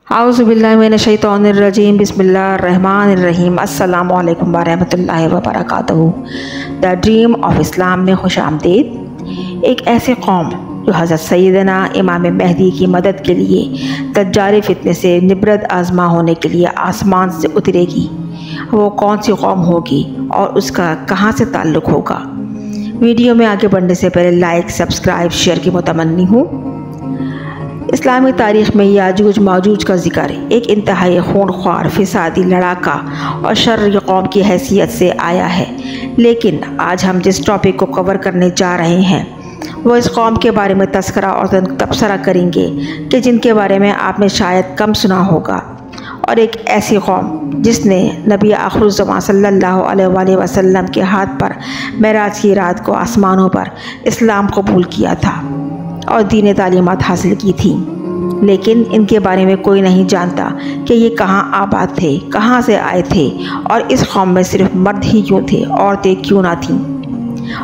आउज़ुबिल्लाहिमिनश्शैतानिर्रजीम बिस्मिल्लाहिर्रहमानिर्रहीम अस्सलामु अलैकुम वरहमतुल्लाहि वबरकातुहू। द ड्रीम ऑफ इस्लाम में खुश आमदीद। एक ऐसे कौम जो हज़रत सैयदना इमाम महदी की मदद के लिए दज्जाल फितने से निबरत आज़मा होने के लिए आसमान से उतरेगी, वो कौन सी कौम होगी और उसका कहाँ से ताल्लुक़ होगा। वीडियो में आगे बढ़ने से पहले लाइक, सब्सक्राइब, शेयर की मुतमन्नी हूँ। इस्लामी तारीख़ में याजूज माजूज का ज़िक्र एक इंतहाई खूनख्वार, फिसादी, लड़ाका और शर्र कौम की हैसियत से आया है, लेकिन आज हम जिस टॉपिक को कवर करने जा रहे हैं वो इस कौम के बारे में तस्करा और तबसरा करेंगे कि जिनके बारे में आपने शायद कम सुना होगा, और एक ऐसी कौम जिसने नबी आखिरुज़्ज़मान सल्लल्लाहु अलैहि वसल्लम के हाथ पर मेराज की रात को आसमानों पर इस्लाम कबूल किया था और दीन तालीमात हासिल की थी, लेकिन इनके बारे में कोई नहीं जानता कि ये कहाँ आबाद थे, कहाँ से आए थे, और इस कौम में सिर्फ मर्द ही क्यों थे, औरतें क्यों ना थीं,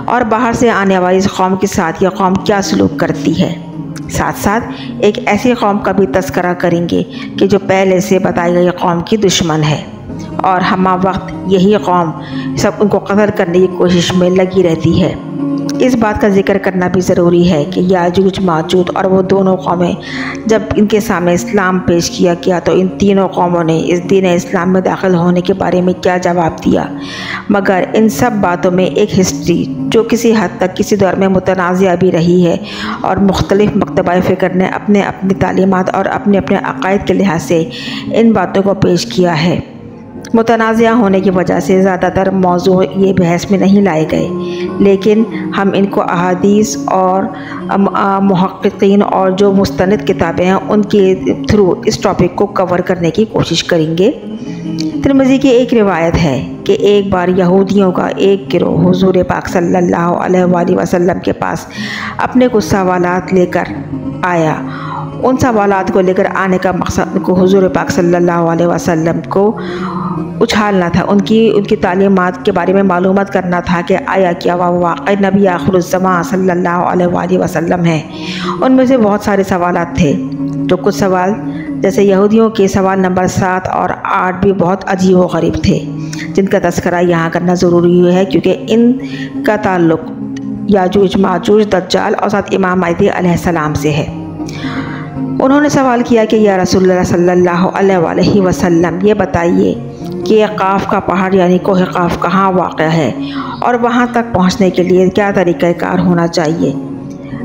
और बाहर से आने वाली इस कौम के साथ यह कौम क्या सलूक करती है। साथ साथ एक ऐसी कौम का भी तस्करा करेंगे कि जो पहले से बताई गई कौम की दुश्मन है और हमा वक्त यही कौम सब उनको कत्ल करने की कोशिश में लगी रहती है। इस बात का जिक्र करना भी ज़रूरी है कि याजूज माजूज और वो दोनों कौमें जब इनके सामने इस्लाम पेश किया गया तो इन तीनों कौमों ने इस दीन इस्लाम में दाखिल होने के बारे में क्या जवाब दिया। मगर इन सब बातों में एक हिस्ट्री जो किसी हद तक किसी दौर में मुतनाज़िया भी रही है और मुख्तलिफ मकतबा फ़िक्र ने अपने अपनी तालीमात और अपने अपने अक़ायद के लिहाज से इन बातों को पेश किया है। मुतनाज़िया होने की वजह से ज़्यादातर मौज़ू ये बहस में नहीं लाए गए, लेकिन हम इनको अहादीस और मुहक्किकीन और जो मुस्तनद किताबें हैं उनके थ्रू इस टॉपिक को कवर करने की कोशिश करेंगे। तिरमिज़ी की एक रिवायत है कि एक बार यहूदियों का एक गिरोह हुज़ूर पाक सल्लल्लाहु अलैहि वसल्लम के पास अपने कुछ सवालात लेकर आया। उन सवालात को लेकर आने का मकसद उनको हुज़ूर पाक सल्लल्लाहु अलैहि वसल्लम को उछालना था, उनकी तालीमात के बारे में मालूमात करना था कि आया क्या वह वाक़ई नबी आखिरुज़्ज़मान सल्लल्लाहु अलैहि वसल्लम है। उनमें से बहुत सारे सवालात थे, तो कुछ सवाल जैसे यहूदियों के सवाल नंबर 7 और 8 भी बहुत अजीब व गरीब थे, जिनका तस्करा यहाँ करना ज़रूरी है क्योंकि इनका ताल्लुक़ याजूज माजूज, दज्जाल और साथ इमाम महदी अलैहिस्सलाम से है। उन्होंने सवाल किया कि या रसूलुल्लाह सल्लल्लाहु अलैहि वसल्लम, ये बताइए कि क़ाफ़ का पहाड़ यानी कोह क़ाफ़ कहाँ वाक़ है और वहाँ तक पहुँचने के लिए क्या तरीक़ाकार होना चाहिए।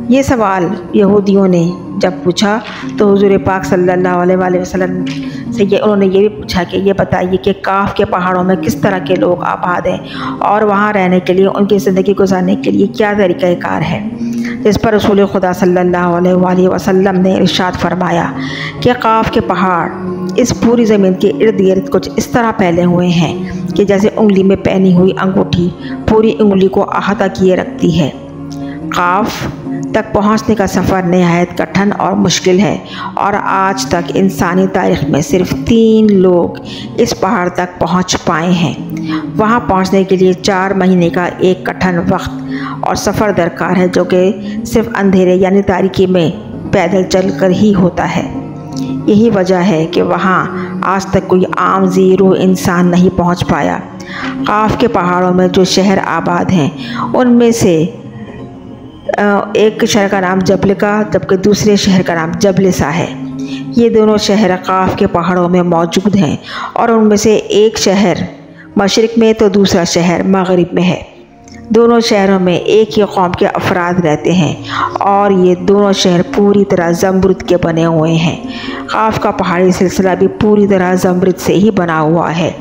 ये सवाल यहूदियों ने जब पूछा तो हुज़ूर पाक सल्लल्लाहु अलैहि वसल्लम से उन्होंने ये भी पूछा कि ये बताइए कि क़ाफ़ के पहाड़ों में किस तरह के लोग आबाद हैं और वहाँ रहने के लिए, उनकी ज़िंदगी गुजारने के लिए क्या तरीक़ाकार है। जिस पर रसूल खुदा सल्लल्लाहु अलैहि वसल्लम ने इरशाद फरमाया कि क़ाफ़ के पहाड़ इस पूरी ज़मीन के इर्द गिर्द कुछ इस तरह फैले हुए हैं कि जैसे उंगली में पहनी हुई अंगूठी पूरी उंगली को अहाता किए रखती है। क़ाफ़ तक पहुंचने का सफ़र नहायत कठिन और मुश्किल है और आज तक इंसानी तारीख़ में सिर्फ़ 3 लोग इस पहाड़ तक पहुंच पाए हैं। वहां पहुंचने के लिए 4 महीने का एक कठिन वक्त और सफ़र दरकार है, जो कि सिर्फ अंधेरे यानी तारीकी में पैदल चलकर ही होता है। यही वजह है कि वहाँ आज तक कोई आम ज़ीरो इंसान नहीं पहुँच पाया। क़ाफ़ के पहाड़ों में जो शहर आबाद हैं उनमें से एक शहर का नाम जबलिका जबकि दूसरे शहर का नाम जबलिसा है। ये दोनों शहर क़ाफ़ के पहाड़ों में मौजूद हैं और उनमें से एक शहर मशरिक़ में तो दूसरा शहर मग़रिब में है। दोनों शहरों में एक ही कौम के अफराद रहते हैं और ये दोनों शहर पूरी तरह ज़मरुद के बने हुए हैं। क़ाफ़ का पहाड़ी सिलसिला भी पूरी तरह ज़मरुद से ही बना हुआ है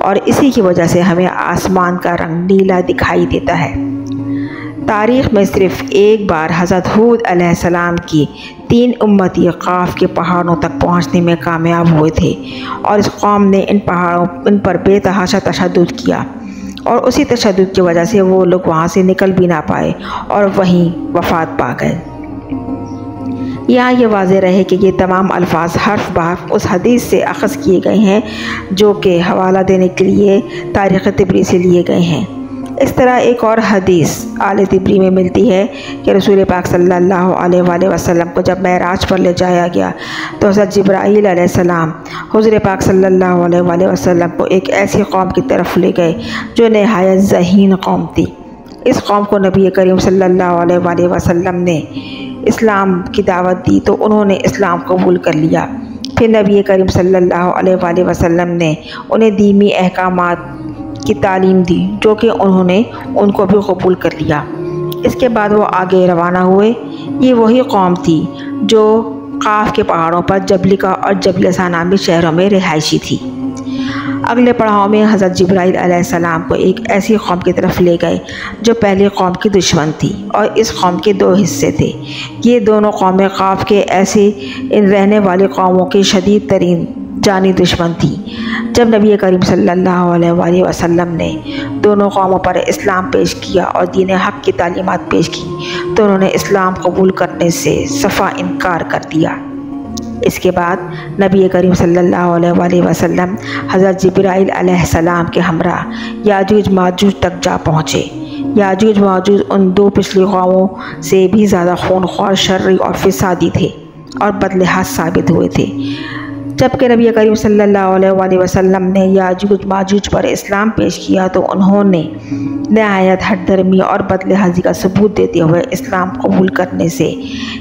और इसी की वजह से हमें आसमान का रंग नीला दिखाई देता है। तारीख़ में सिर्फ़ एक बार हज़रत हूद अलैहिस्सलाम की 3 उम्मती क़ाफ़ के पहाड़ों तक पहुँचने में कामयाब हुए थे और इस कौम ने इन पर बेतहाशा तशद्दुद किया और उसी तशद्दुद की वजह से वो लोग वहाँ से निकल भी ना पाए और वहीं वफ़ात पा गए। यहाँ ये वाज़ेह रहे कि ये तमाम अल्फाज हर्फ बहर्फ उस हदीस से अख़ज़ किए गए हैं जो कि हवाला देने के लिए तारीख़ तिबरी से लिए गए हैं। इस तरह एक और हदीस आले तिबरी में मिलती है कि रसूल पाक सल्लल्लाहु अलैहि वसल्लम को जब मेराज पर ले जाया गया तो हज़रत जिब्राईल अलैहिस्सलाम हुज़ूर पाक सल्लल्लाहु अलैहि वसल्लम को एक ऐसी कौम की तरफ ले गए जो नहायत ज़हीन कौम थी। इस कौम को नबी करीम सल्लल्लाहु अलैहि वसल्लम ने इस्लाम की दावत दी तो उन्होंने इस्लाम कबूल कर लिया। फिर नबी करीम सल्लल्लाहु अलैहि वसल्लम ने उन्हें दीनी अहकामात की तालीम दी जो कि उन्होंने उनको भी कबूल कर लिया। इसके बाद वो आगे रवाना हुए। ये वही कौम थी जो काफ के पहाड़ों पर जबलिका और जबलसा नामी शहरों में रिहायशी थी। अगले पड़ाव में हज़रत जिब्राईल अलैहिस्सलाम को एक ऐसी कौम की तरफ ले गए जो पहली कौम की दुश्मन थी और इस कौम के दो हिस्से थे। ये दोनों कौमें काफ के ऐसे इन रहने वाली कौमों की शदीद तरीन जानी दुश्मन थी। जब नबी करीम सल्लल्लाहु अलैहि वसल्लम ने दोनों कौमों पर इस्लाम पेश किया और दीन हक़ की तालीमात पेश की तो उन्होंने इस्लाम कबूल करने से सफ़ा इनकार कर दिया। इसके बाद नबी करीम सल्लल्लाहु अलैहि वसल्लम हज़रत जिब्राईल अलैहिस्सलाम के हमरा याजूज माजूज तक जा पहुँचे। याजूज माजूज उन दो पिछली कौमों से भी ज़्यादा खूनख्वार, शर्री और फिसादी थे और बदलिहाज साबित हुए थे। जबकि नबी करीम सल्लल्लाहु अलैहि वसल्लम ने याजूज माजूज पर इस्लाम पेश किया तो उन्होंने नहायत हठधर्मी और बदलिहाजी का सबूत देते हुए इस्लाम कबूल करने से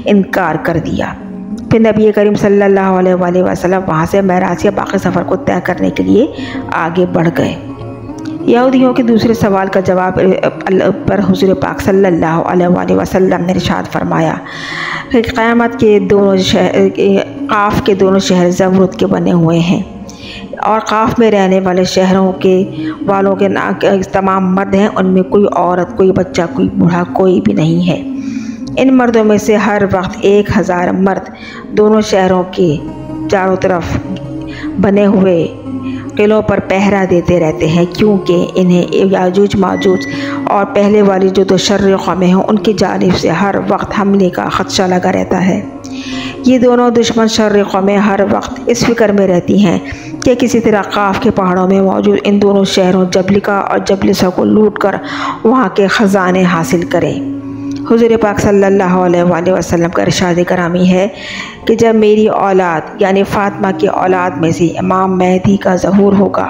इनकार कर दिया। फिर नबी करीम सल्लल्लाहु अलैहि वसल्लम वहाँ से मेराज या बाकी सफ़र को तय करने के लिए आगे बढ़ गए। यहूदियों के दूसरे सवाल का जवाब पर हुज़ूर पाक सल्लल्लाहु अलैहि वसल्लम ने इरशाद फरमाया कि क़यामत के दोनों काफ के दोनों शहर ज़मरुद के बने हुए हैं और काफ में रहने वाले शहरों के वालों के तमाम मर्द हैं, उनमें कोई औरत, कोई बच्चा, कोई बूढ़ा, कोई भी नहीं है। इन मर्दों में से हर वक्त 1000 मर्द दोनों शहरों के चारों तरफ बने हुए किलों पर पहरा देते रहते हैं, क्योंकि इन्हें याजूज माजूज और पहले वाली जो दो शर्र कौमें हैं उनकी जानिब से हर वक्त हमले का ख़दशा लगा रहता है। ये दोनों दुश्मन शर्र कौमें हर वक्त इस फिक्र में रहती हैं कि किसी तरह काफ के पहाड़ों में मौजूद इन दोनों शहरों जबलिका और जबलसा को लूट कर वहाँ के ख़जाने हासिल करें। हुज़ूर पाक सल्लल्लाहु अलैहि वसल्लम का इरशाद करामी है कि जब मेरी औलाद यानी फ़ातिमा की औलाद में से इमाम मेहदी का ज़हूर होगा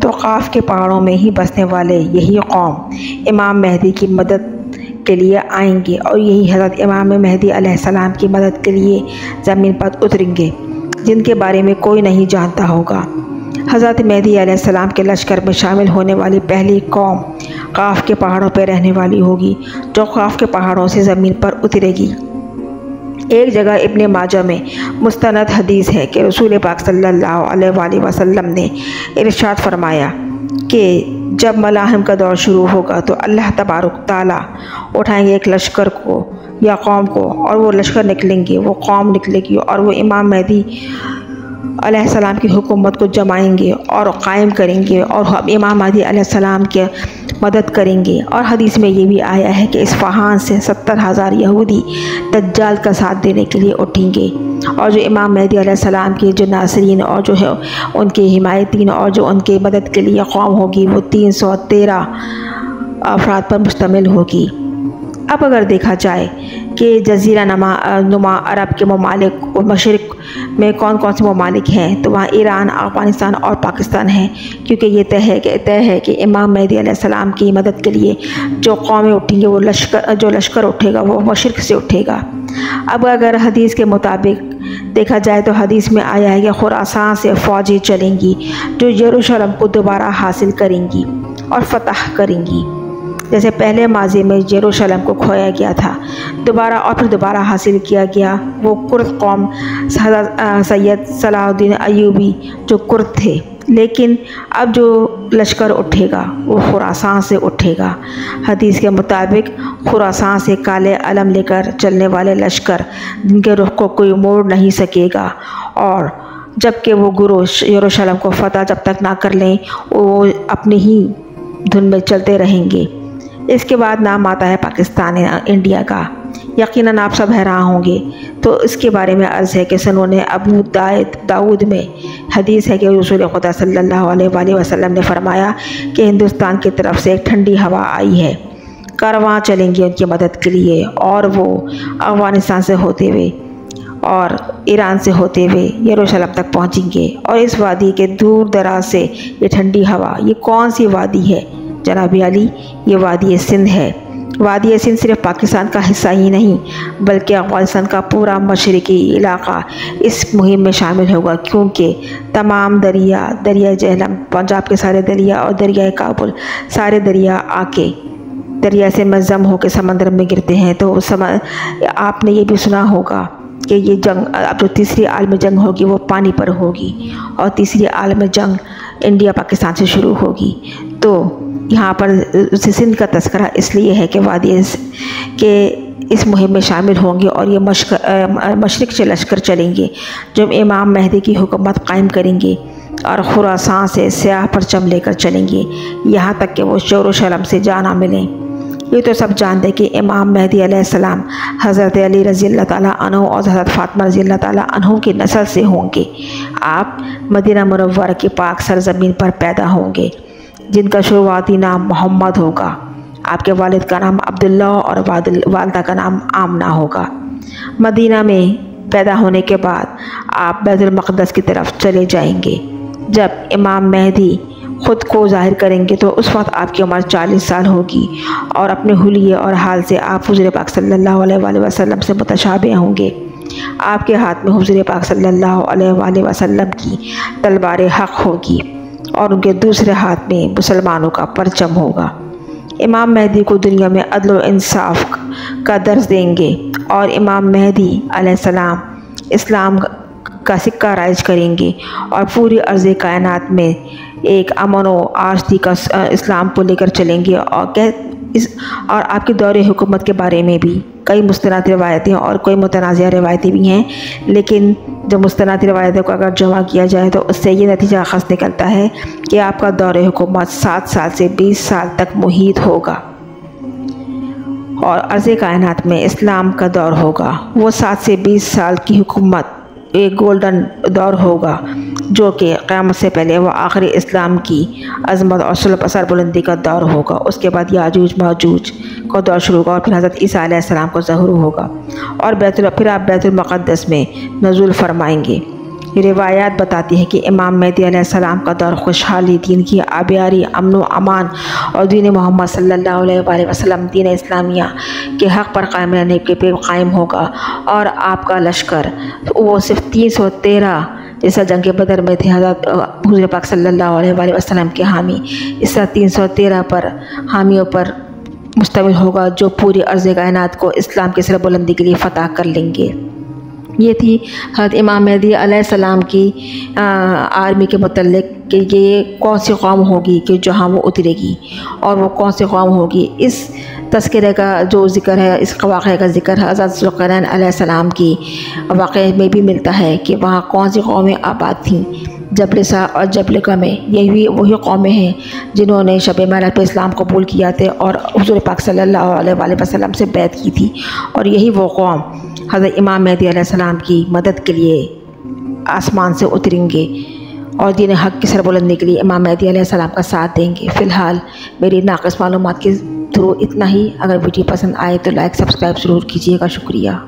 तो काफ के पहाड़ों में ही बसने वाले यही कौम इमाम मेहदी की मदद के लिए आएंगे और यही हज़रत इमाम मेहदी अलैहिस्सलाम की मदद के लिए ज़मीन पर उतरेंगे, जिनके बारे में कोई नहीं जानता होगा। हज़रत मेहदी अलैहिस्सलाम के लश्कर में शामिल होने वाली पहली कौम काफ के पहाड़ों पर रहने वाली होगी, जो काफ के पहाड़ों से ज़मीन पर उतरेगी। एक जगह इब्ने माजा में मुस्तनद हदीस है कि रसूल पाक सल्लल्लाहु अलैहि वसल्लम ने इरशाद फरमाया कि जब मलाहिम का दौर शुरू होगा तो अल्लाह तबारक ताला उठाएंगे एक लश्कर को या कौम को, और वो लश्कर निकलेंगे, वो कौम निकलेगी और वो इमाम मेहदी अलैहिस्सलाम की हुकूमत को जमाएंगे और कायम करेंगे और हम इमाम मेहदी अलैहिस्सलाम के मदद करेंगे। और हदीस में ये भी आया है कि इस्फहान से 70,000 यहूदी दज्जाल का साथ देने के लिए उठेंगे और जो इमाम मेहदी अलैहिस्सलाम के जो नासरीन और जो है उनके हिमायतीन और जो उनके मदद के लिए कौम होगी वो 313 अफराद पर मुश्तमिल होगी। अब अगर देखा जाए कि जज़ीरा नुमा अरब के ममालिक और मशरिक़ में कौन कौन से ममालिक हैं तो वहाँ ईरान, अफ़गानिस्तान और पाकिस्तान हैं, क्योंकि ये तय है कि इमाम मेहदी अलैहिस्सलाम की मदद के लिए जो कौमें उठेंगे वो लश्कर उठेगा वो मशरिक़ से उठेगा। अब अगर हदीस के मुताबिक देखा जाए तो हदीस में आया है कि खुरासान से फ़ौजें चलेंगी जो यरूशलेम को दोबारा हासिल करेंगी और फ़तह करेंगी। जैसे पहले माजी में यरूशलेम को खोया गया था, दोबारा और फिर दोबारा हासिल किया गया। वो कुर्द कौम सैयद सलाहुद्दीन अय्यूबी जो कुर्द थे, लेकिन अब जो लश्कर उठेगा वो खुरासान से उठेगा। हदीस के मुताबिक खुरासान से काले अलम लेकर चलने वाले लश्कर जिनके रुख को कोई मोड़ नहीं सकेगा, और जबकि वो गुरु यरूशलेम को फ़तह जब तक ना कर लें वो अपनी ही धुन में चलते रहेंगे। इसके बाद नाम आता है पाकिस्तान इंडिया का। यकीनन आप सब हैरान होंगे। तो इसके बारे में अर्ज़ है कि सुनोने अबू दाऊद में हदीस है कि रसूल खुदा सल्लल्लाहु अलैहि वसल्लम ने फरमाया कि हिंदुस्तान की तरफ से एक ठंडी हवा आई है, कारवां चलेंगे उनकी मदद के लिए, और वो अफ़गानिस्तान से होते हुए और ईरान से होते हुए यरूशलेम तक पहुंचेंगे। और इस वादी के दूर दराज से ये ठंडी हवा, ये कौन सी वादी है जनाब अली? ये वादी सिंध है। वादी सिंध सिर्फ पाकिस्तान का हिस्सा ही नहीं बल्कि अफ़गानिस्तान का पूरा मशरक़ी इलाक़ा इस मुहिम में शामिल होगा, क्योंकि तमाम दरिया जहलम, पंजाब के सारे दरिया और दरिया काबुल, सारे दरिया आके दरिया से मज़्ज़म होकर समंदर में गिरते हैं। तो आपने ये भी सुना होगा कि ये जंग, अब जो तीसरी आलमी जंग होगी वो पानी पर होगी, और तीसरी आलमी जंग इंडिया पाकिस्तान से शुरू होगी। तो यहाँ पर सिंध का तस्करा इसलिए है कि वादी के इस मुहिम में शामिल होंगे और ये मशरिक़ से लश्कर चलेंगे जो इमाम मेहदी की हुकूमत कायम करेंगे और खुरासान से स्याह परचम लेकर चलेंगे, यहाँ तक कि वो यरूशलेम से जाना मिलें। ये तो सब जानते कि इमाम मेहदी अलैहिस्सलाम हज़रत अली रज़ी अल्लाह ताला अन्हु और हज़रत फ़ातिमा रज़ी अल्लाह ताला अन्हु की नस्ल से होंगे। आप मदीना मुनव्वरा की पाक सरज़मीन पर पैदा होंगे, जिनका शुरुआती नाम मोहम्मद होगा। आपके वालिद का नाम अब्दुल्ला और वालिदा का नाम आमना होगा। मदीना में पैदा होने के बाद आप बैतुल मक़दस की तरफ चले जाएंगे। जब इमाम मेहदी ख़ुद को ज़ाहिर करेंगे तो उस वक्त आपकी उम्र 40 साल होगी, और अपने हुलिये और हाल से आप हुज़ूर पाक सल्लल्लाहु अलैहि वसल्लम से मुतशाबे होंगे। आपके हाथ में हुज़ूर पाक सल्लल्लाहु अलैहि वसल्लम की तलवार हक़ होगी और उनके दूसरे हाथ में मुसलमानों का परचम होगा। इमाम मेहदी को दुनिया में अदल व इंसाफ का दर्स देंगे, और इमाम मेहदी अलैहिस्सलाम इस्लाम का सिक्का राइज करेंगे और पूरी अर्ज़ कायनात में एक अमन व आज़दी का इस्लाम को लेकर चलेंगे। और आपके दौरे हुकूमत के बारे में भी कई मुस्तनद रिवायतें और कोई मुतनाज़िया रिवायतें भी हैं, लेकिन जब मुस्तनद रिवायतों को अगर जमा किया जाए तो उससे ये नतीजा ख़ास निकलता है कि आपका दौरे हुकूमत 7 साल से 20 साल तक मुहीत होगा, और अर्ज़ कायनात में इस्लाम का दौर होगा। वो 7 से 20 साल की हुकूमत एक गोल्डन दौर होगा, जो कि क़यामत से पहले वो आखिरी इस्लाम की अज़मत और सरबुलंदी का दौर होगा। उसके बाद याजूज माजूज का दौर शुरू होगा, और फिर हज़रत ईसा अलैहिस्सलाम को ज़हूर होगा, और फिर आप बैतुल मक़द्दस में नज़ुल फरमाएंगे। ये रिवायात बताती है कि इमाम मेहदी अलैहिस्सलाम का दौर खुशहाली, दीन की आबियारी, अमन व अमान और दीन मोहम्मद सल्लल्लाहु अलैहि वसल्लम, दीन इस्लामिया के हक़ पर कायम रहने के पे कायम होगा। और आपका लश्कर वो सिर्फ 313 जैसा जंग बदर में थे हज़रत हुज़ूर पाक सल्लल्लाहु अलैहि वसल्लम के हामी, इस 313 पर हामियों पर मुश्तमिल होगा, जो पूरी अर्ज़ कायनात को इस्लाम की सरबुलंदी के लिए फ़तह कर लेंगे। ये थी हज़रत इमाम मेहदी अलैहिस्सलाम की आर्मी के मुतल्लिक़ कि ये कौन सी कौम होगी कि जहाँ वो उतरेगी, और वो कौन सी कौम होगी। इस तज़किरे का जो ज़िक्र है, इस वाक़े का ज़िक्र हज़रत ज़ुल्क़रनैन अलैहिस्सलाम की वाक़े में भी मिलता है कि वहाँ कौन सी कौमें आबाद थीं। जबलिसा और जबलिका में यही वही कौमें हैं जिन्होंने शब मेराज पे इस्लाम कबूल किया थे और हुज़ूर पाक सल्लल्लाहु अलैहि वसल्लम से बैत की थी, और यही वो कौम हज़रत इमाम मेहदी अलैहिस्सलाम की मदद के लिए आसमान से उतरेंगे और दीन हक़ की सरबुलंदी के लिए इमाम मेहदी अलैहिस्सलाम का साथ देंगे। फ़िलहाल मेरी नाक़िस मालूमात के थ्रू इतना ही। अगर वीडियो पसंद आए तो लाइक सब्सक्राइब ज़रूर कीजिएगा। शुक्रिया।